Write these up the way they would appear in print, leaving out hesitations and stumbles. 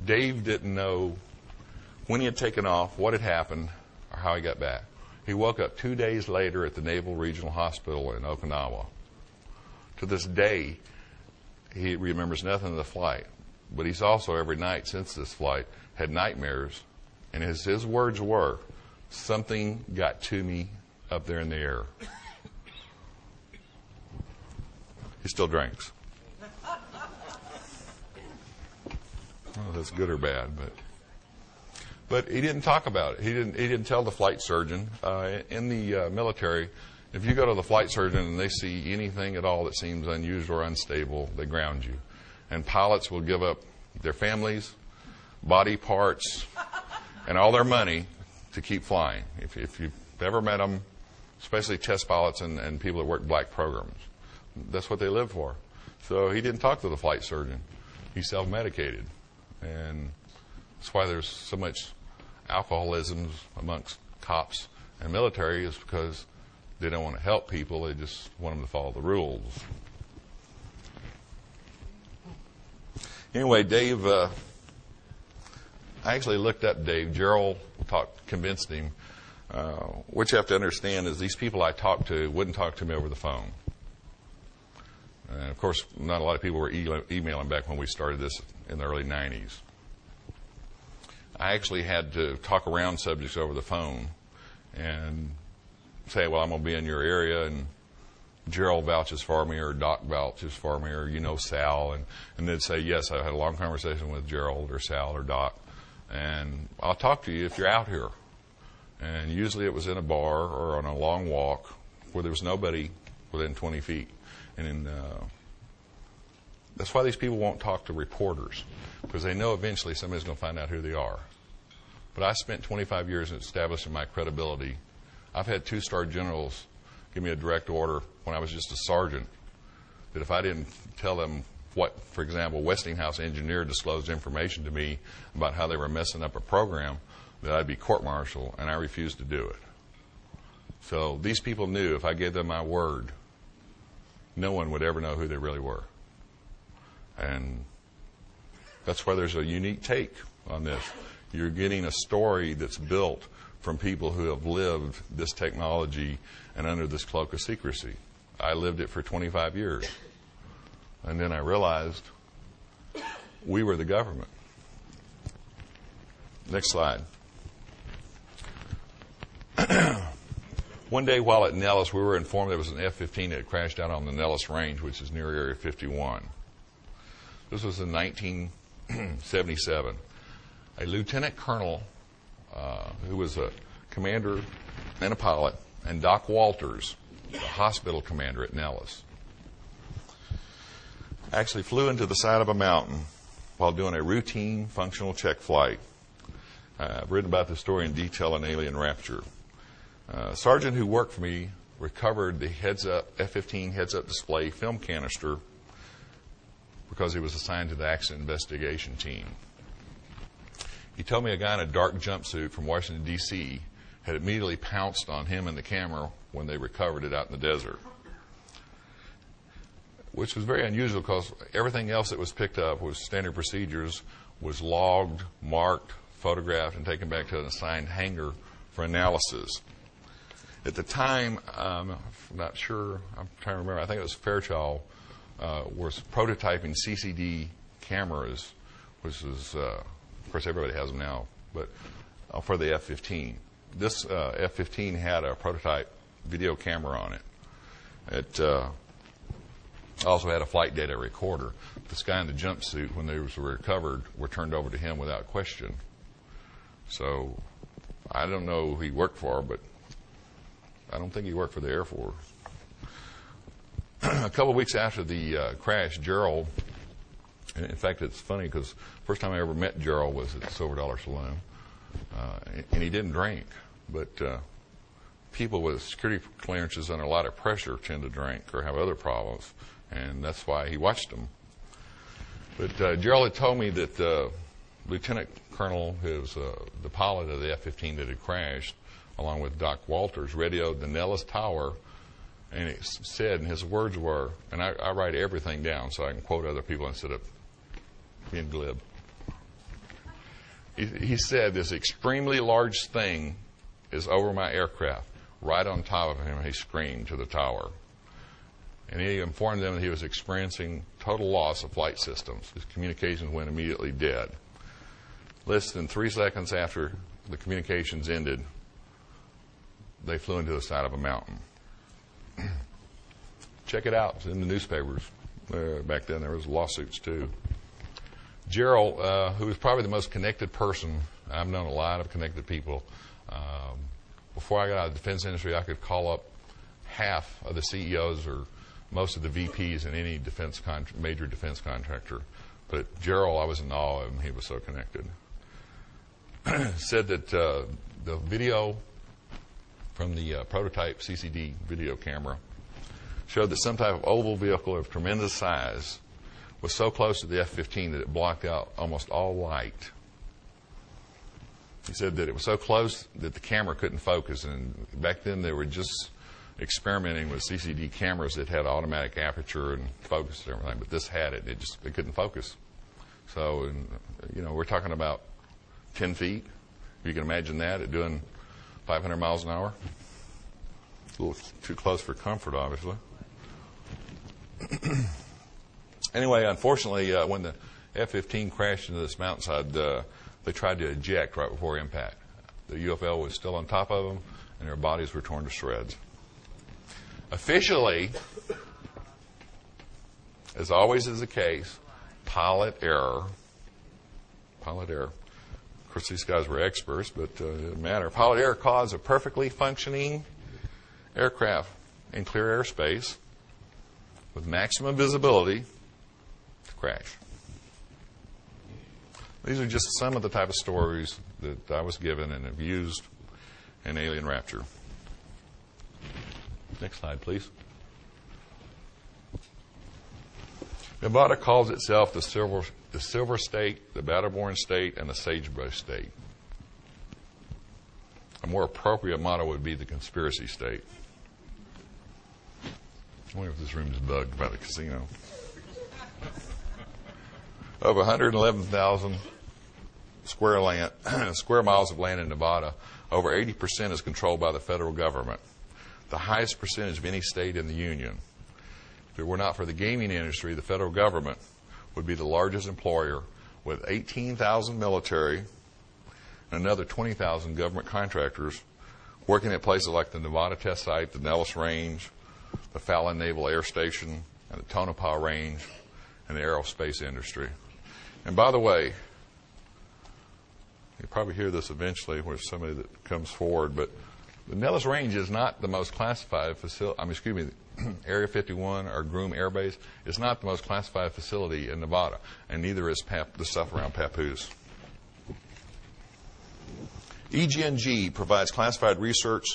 Dave didn't know when he had taken off, what had happened, or how he got back. He woke up 2 days later at the Naval Regional Hospital in Okinawa. To this day, he remembers nothing of the flight. But he's also, every night since this flight, had nightmares. And his words were, "Something got to me up there in the air." He still drinks. Oh, that's good or bad, but he didn't talk about it. He didn't tell the flight surgeon. In the military, if you go to the flight surgeon and they see anything at all that seems unusual or unstable, they ground you. And pilots will give up their families, body parts, and all their money to keep flying. If you've ever met them, especially test pilots and people that work black programs, that's what they live for. So he didn't talk to the flight surgeon. He self-medicated. And that's why there's so much alcoholism amongst cops and military, is because they don't want to help people. They just want them to follow the rules. Anyway, Dave, I actually looked up Dave. Gerald convinced him. What you have to understand is these people I talked to wouldn't talk to me over the phone. And of course, not a lot of people were emailing back when we started this in the early 90s. I actually had to talk around subjects over the phone and say, well, I'm going to be in your area, and Gerald vouches for me, or Doc vouches for me, or Sal, and they'd say, yes, I had a long conversation with Gerald or Sal or Doc, and I'll talk to you if you're out here. And usually it was in a bar or on a long walk where there was nobody within 20 feet. And that's why these people won't talk to reporters, because they know eventually somebody's going to find out who they are. But I spent 25 years in establishing my credibility. I've had 2-star generals give me a direct order when I was just a sergeant, that if I didn't tell them what, for example, Westinghouse engineer disclosed information to me about how they were messing up a program, that I'd be court-martialed, and I refused to do it. So these people knew if I gave them my word, no one would ever know who they really were. And that's why there's a unique take on this. You're getting a story that's built from people who have lived this technology and under this cloak of secrecy. I lived it for 25 years. And then I realized we were the government. Next slide. One day while at Nellis, we were informed there was an F-15 that had crashed out on the Nellis Range, which is near Area 51. This was in 1977. A lieutenant colonel who was a commander and a pilot, and Doc Walters, the hospital commander at Nellis, actually flew into the side of a mountain while doing a routine functional check flight. I've written about this story in detail in Alien Rapture. A sergeant who worked for me recovered the F-15 heads-up display film canister because he was assigned to the accident investigation team. He told me a guy in a dark jumpsuit from Washington, D.C. had immediately pounced on him and the camera when they recovered it out in the desert, which was very unusual because everything else that was picked up was standard procedures, was logged, marked, photographed, and taken back to an assigned hangar for analysis. At the time, I'm not sure, I'm trying to remember, I think it was Fairchild, was prototyping CCD cameras, which is, of course, everybody has them now, but for the F-15. This F-15 had a prototype video camera on it. It also had a flight data recorder. This guy in the jumpsuit, when they were recovered, were turned over to him without question. So I don't know who he worked for, but I don't think he worked for the Air Force. A couple of weeks after the crash, Gerald, in fact, it's funny because the first time I ever met Gerald was at the Silver Dollar Saloon, and he didn't drink, but people with security clearances under a lot of pressure tend to drink or have other problems, and that's why he watched them. But Gerald had told me that Lieutenant Colonel, who was the pilot of the F-15 that had crashed, along with Doc Walters, radioed the Nellis Tower, and it said, and his words were, and I write everything down so I can quote other people instead of being glib. He said, this extremely large thing is over my aircraft. Right on top of him, he screamed to the tower. And he informed them that he was experiencing total loss of flight systems. His communications went immediately dead. Less than 3 seconds after the communications ended, they flew into the side of a mountain. Check it out. It's in the newspapers. Back then, there was lawsuits, too. Gerald, who was probably the most connected person, I've known a lot of connected people. Before I got out of the defense industry, I could call up half of the CEOs or most of the VPs in any major defense contractor. But Gerald, I was in awe of him. He was so connected. Said that the video from the prototype CCD video camera showed that some type of oval vehicle of tremendous size was so close to the F-15 that it blocked out almost all light. He said that it was so close that the camera couldn't focus, and back then they were just experimenting with CCD cameras that had automatic aperture and focus and everything, but this had it. It couldn't focus. So, we're talking about 10 feet. If you can imagine that at doing 500 miles an hour. A little too close for comfort, obviously. Anyway, unfortunately, when the F-15 crashed into this mountainside, they tried to eject right before impact. The UFO was still on top of them, and their bodies were torn to shreds. Officially, as always is the case, pilot error. Of course, these guys were experts, but it didn't matter. Pilot error caused a perfectly functioning aircraft in clear airspace with maximum visibility to crash. These are just some of the type of stories that I was given and have used in Alien Rapture. Next slide, please. Nevada calls itself the Silver State, the Battleborn State, and the Sagebrush State. A more appropriate motto would be the Conspiracy State. I wonder if this room is bugged by the casino. Of 111,000 square miles of land in Nevada, over 80% is controlled by the federal government, the highest percentage of any state in the union. If it were not for the gaming industry, the federal government would be the largest employer, with 18,000 military and another 20,000 government contractors working at places like the Nevada Test Site, the Nellis Range, the Fallon Naval Air Station, and the Tonopah Range, and the aerospace industry. And by the way, you'll probably hear this eventually with somebody that comes forward, but the Nellis Range is not the most classified facility. Area 51 or Groom Air Base is not the most classified facility in Nevada, and neither is the stuff around Papoose. EG&G provides classified research,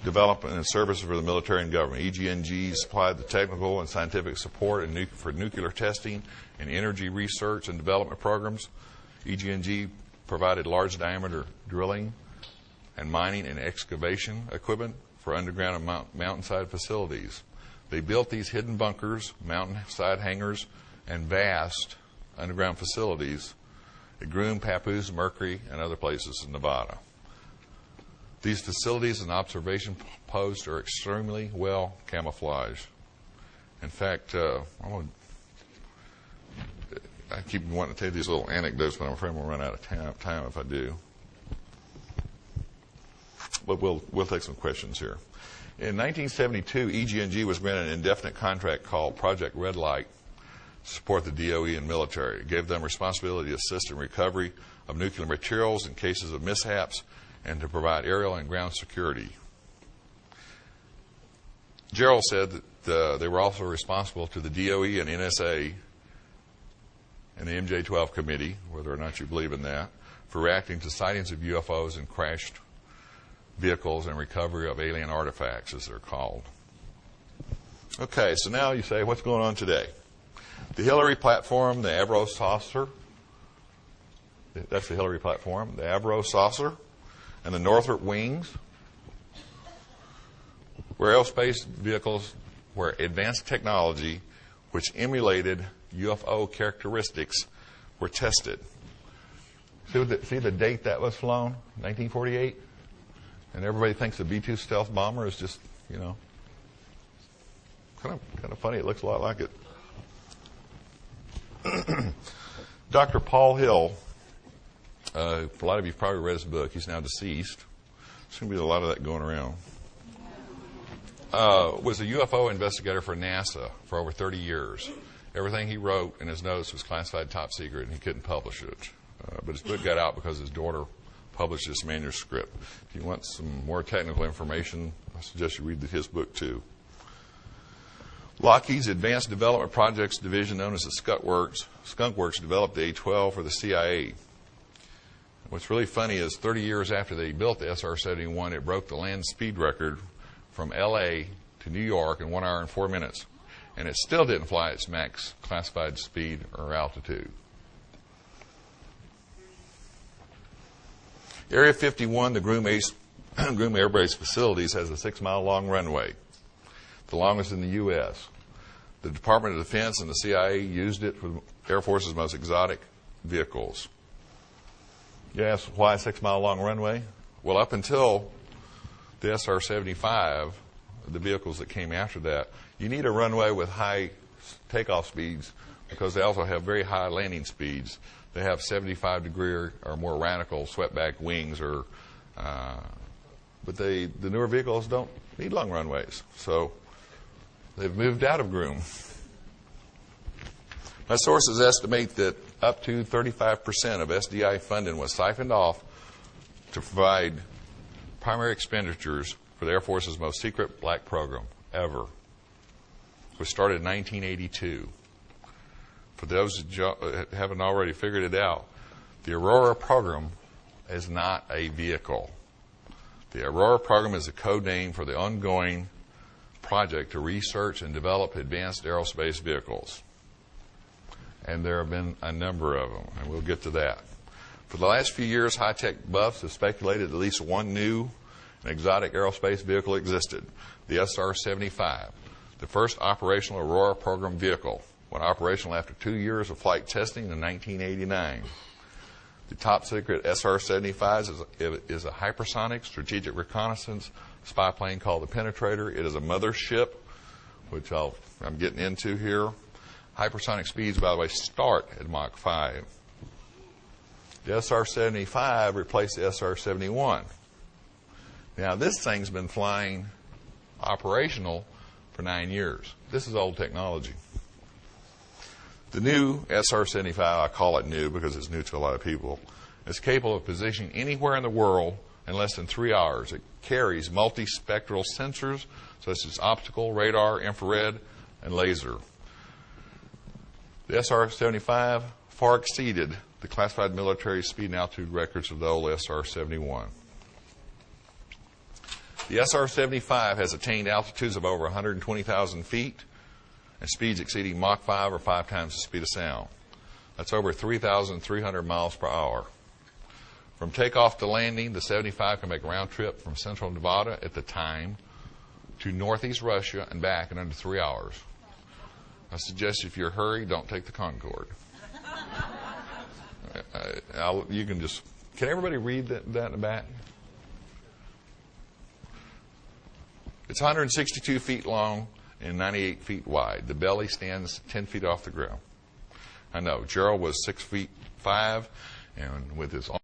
development, and services for the military and government. EG&G supplied the technical and scientific support for nuclear testing and energy research and development programs. EG&G provided large diameter drilling and mining and excavation equipment for underground and mountainside facilities. They built these hidden bunkers, mountainside hangars, and vast underground facilities at Groom, Papoose, Mercury, and other places in Nevada. These facilities and observation posts are extremely well camouflaged. In fact, I keep wanting to tell you these little anecdotes, but I'm afraid we'll run out of time if I do. But we'll take some questions here. In 1972, EG&G was granted an indefinite contract called Project Red Light to support the DOE and military. It gave them responsibility to assist in recovery of nuclear materials in cases of mishaps and to provide aerial and ground security. Gerald said that they were also responsible to the DOE and NSA and the MJ-12 committee, whether or not you believe in that, for reacting to sightings of UFOs and crashed vehicles and recovery of alien artifacts, as they're called. Okay, so now you say, what's going on today? The Hillary platform, the Avro saucer, that's the Hillary platform, the Avro saucer, and the Northrop wings were aerospace vehicles where advanced technology, which emulated UFO characteristics, were tested. See the date that was flown? 1948? And everybody thinks the B-2 stealth bomber is just, kind of funny. It looks a lot like it. Dr. Paul Hill, a lot of you probably read his book. He's now deceased. There's going to be a lot of that going around. Was a UFO investigator for NASA for over 30 years. Everything he wrote in his notes was classified top secret, and he couldn't publish it. But his book got out because his daughter published this manuscript. If you want some more technical information, I suggest you read his book too. Lockheed's Advanced Development Projects Division, known as the Skunk Works, developed the A-12 for the CIA. What's really funny is 30 years after they built the SR-71, it broke the land speed record from L.A. to New York in 1 hour and 4 minutes. And it still didn't fly its max classified speed or altitude. Area 51, the Groom Air Base Facilities, has a 6-mile-long runway, the longest in the U.S. The Department of Defense and the CIA used it for the Air Force's most exotic vehicles. You ask, why a 6-mile-long runway? Well, up until the SR-75, the vehicles that came after that, you need a runway with high takeoff speeds because they also have very high landing speeds. They have 75-degree or more radical swept-back wings, but the newer vehicles don't need long runways. So they've moved out of Groom. My sources estimate that up to 35% of SDI funding was siphoned off to provide primary expenditures for the Air Force's most secret black program ever, which started in 1982. For those that haven't already figured it out, the Aurora program is not a vehicle. The Aurora program is a code name for the ongoing project to research and develop advanced aerospace vehicles. And there have been a number of them, and we'll get to that. For the last few years, high-tech buffs have speculated at least one new and exotic aerospace vehicle existed, the SR-75, the first operational Aurora program vehicle, went operational after 2 years of flight testing in 1989. The top-secret SR-75 is a hypersonic strategic reconnaissance spy plane called the Penetrator. It is a mothership, which I'm getting into here. Hypersonic speeds, by the way, start at Mach 5. The SR-75 replaced the SR-71. Now, this thing's been flying operational for 9 years. This is old technology. The new SR-75, I call it new because it's new to a lot of people, is capable of positioning anywhere in the world in less than 3 hours. It carries multispectral sensors such as optical, radar, infrared, and laser. The SR-75 far exceeded the classified military speed and altitude records of the old SR-71. The SR-75 has attained altitudes of over 120,000 feet and speeds exceeding Mach 5 or 5 times the speed of sound. That's over 3,300 miles per hour. From takeoff to landing, the 75 can make a round trip from central Nevada at the time to northeast Russia and back in under 3 hours. I suggest if you're in a hurry, don't take the Concorde. Can everybody read that in the back? It's 162 feet long and 98 feet wide. The belly stands 10 feet off the ground. I know, Gerald was 6'5", and with his